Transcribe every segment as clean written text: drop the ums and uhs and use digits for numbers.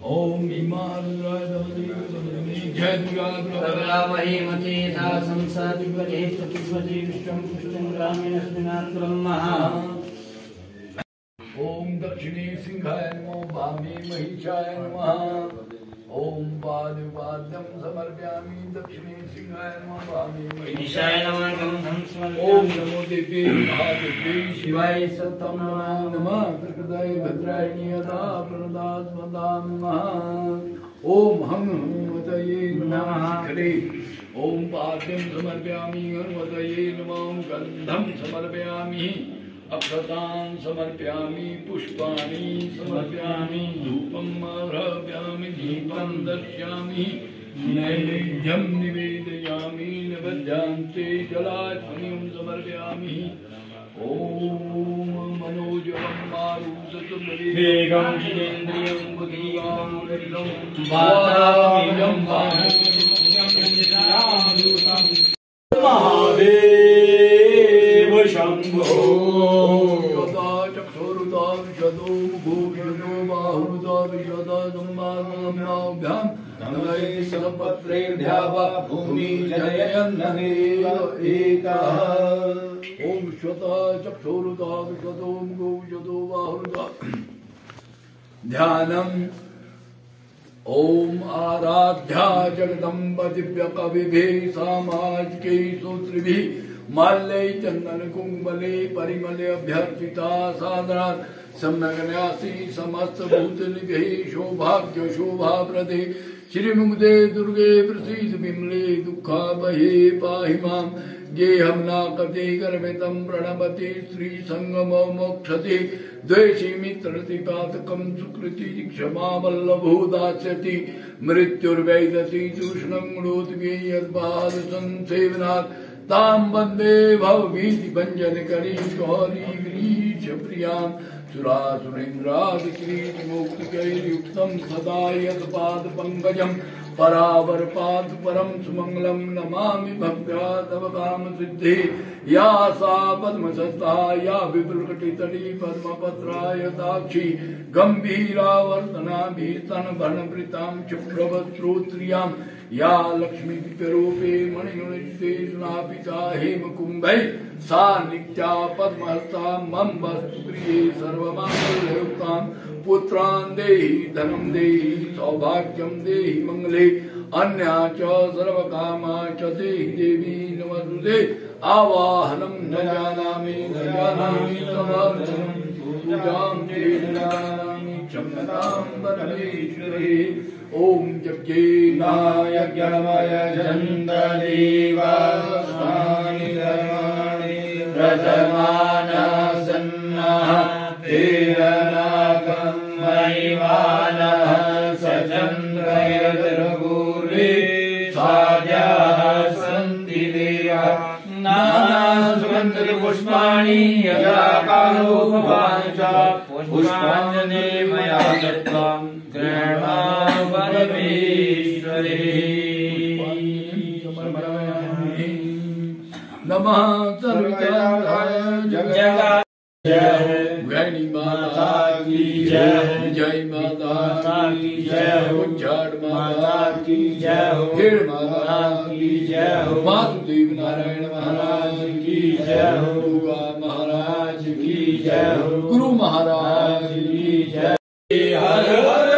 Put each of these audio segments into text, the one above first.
ओम ओम दक्षिणे सिंहाय नमो वामे महिषाय नमः। ओम पादुपाद्यं समर्पयामि दक्षिणे सिंहाय नमो वामे महिषाय नमः। ओम नमो देवी महादेवी शिवाय सत्यं नमः। प्रकृताय भद्राय नियता प्रणदात्मदां नमः। ओम हं हनुमतये नमः शिखरे। ओम पाद्यं समर्पयामि हनुमतये नमः। गन्धं समर्पयामि अक्षतां समर्पयामि पुष्पाणि समर्पयामि धूपं आघ्रापयामि दीपं दर्शयामि नैवेद्यं निवेदयामि नैवेद्यान्ते जलार्घ्यं समर्पयामि। ओम मनोजवं मारुततुल्यवेगं जितेन्द्रियं बुद्धिं वातायं महादेव शंभो। ओम श्वता चक्षुरुता विशदो मुखो विशदो बाहुरुता ध्यानम्। ओम आराध्या जगदम्ब दिव्य कविभिः सामाजिकै सूत्रिभिः माल्ये चंदन कुंभले परिमले अभ्यर्चिता सादरा सम्यक न्यासी समस्त भूत निधि सौभाग्य शोभाप्रदे श्रीमुग्धे दुर्गे प्रसीद विमले दुःखापहे पाहि मां। गेहं नाकते गर्भितं प्रणमति श्री संगम मोक्षते द्वेषी मित्रतिपातकं सुकृति क्षमा वल्लभो दास्यति मृत्युर्वैदति तूष्णं रोदगे यद्बाध संसेवनात् तां वन्दे भवभीति भञ्जनकरी गौरी गिरीश प्रियां सुरासुरेन्द्रादिक्रीतिमुक्तिकैर्युक्तं सदा यत्पादपङ्कजं परावरपाद परम सुमंगलम नमामि भक्त्या तव काम सिद्धि। या सा पद्मसस्ता या विपुलकटितटी पद्मपत्रायताक्षी गंभीरावर्तनाभीस्तनभरणभृतां शुभ्रवस्त्रोत्रियां या लक्ष्मी दिव्यरूपे मणिगुणजिते सुनापिता हेमकुम्भै सा नित्या पद्महस्ता मम वस्तु प्रिये सर्वमांगल्ययुक्तां पुत्रान् देहि धनं देहि सौभाग्यं देहि मंगले अन्या च सर्वकामा च देहि देवी नमस्तुते। आवाहनं न जानामि तवार्चनं पूजां ते जानामि क्षम्यतां परमेश्वरे। ओम यज्ञेन यज्ञमय जन्तदेवास्तानि धर्माणि व्रजमानासन्नः तेरनाकं महिमानः सचन्द्रयतिर्गूर्वे साद्याः सन्ति देवा नानासुगन्धपुष्पाणि यदा कालो भवान् च पुष्पाञ्जलि मया दत्तं गृह्णातु परमेश्वरे। नमः सर्वकाय जगत् गणी माता की जय। जय माता की जय हो। जड़ माता की जय हो। खेड़ माता की जय हो। वासुदेव नारायण महाराज की जय हो। दुर्गा महाराज की जय हो। गुरु महाराज की जय। हर हर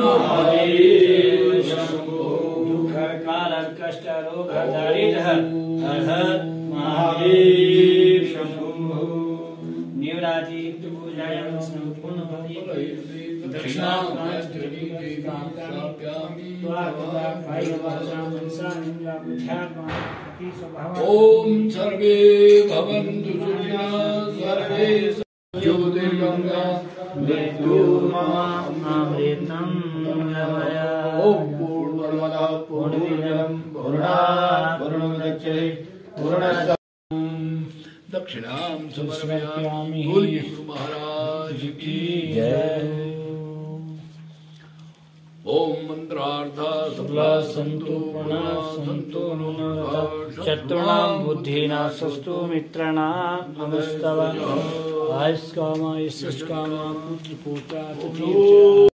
महादेव शंभो। दुख काल कष्ट रोग दारिद्र्य हर हर महादेव शंभो। निवराजी पूजायां संपूर्ण दक्षिणामि ओम सर्वे भवन्तु सुखिनः सर्वे ज्योतिर्गंगा मृत्युर्मामृतं गमय। ओम पूर्णमदः पूर्णमिदं पूर्णात् पूर्णमुदच्यते पूर्णस्य दक्षिणां समर्पयामि। बोलिए गुरु महाराज की जय। ओम मंत्र पुत्रार्था सबला सन्तु पूर्णा सन्तु शत्रूणां बुद्धिनाशस्तु मित्राणां नमस्तव आयुष्कामा यशस्कामा पुत्र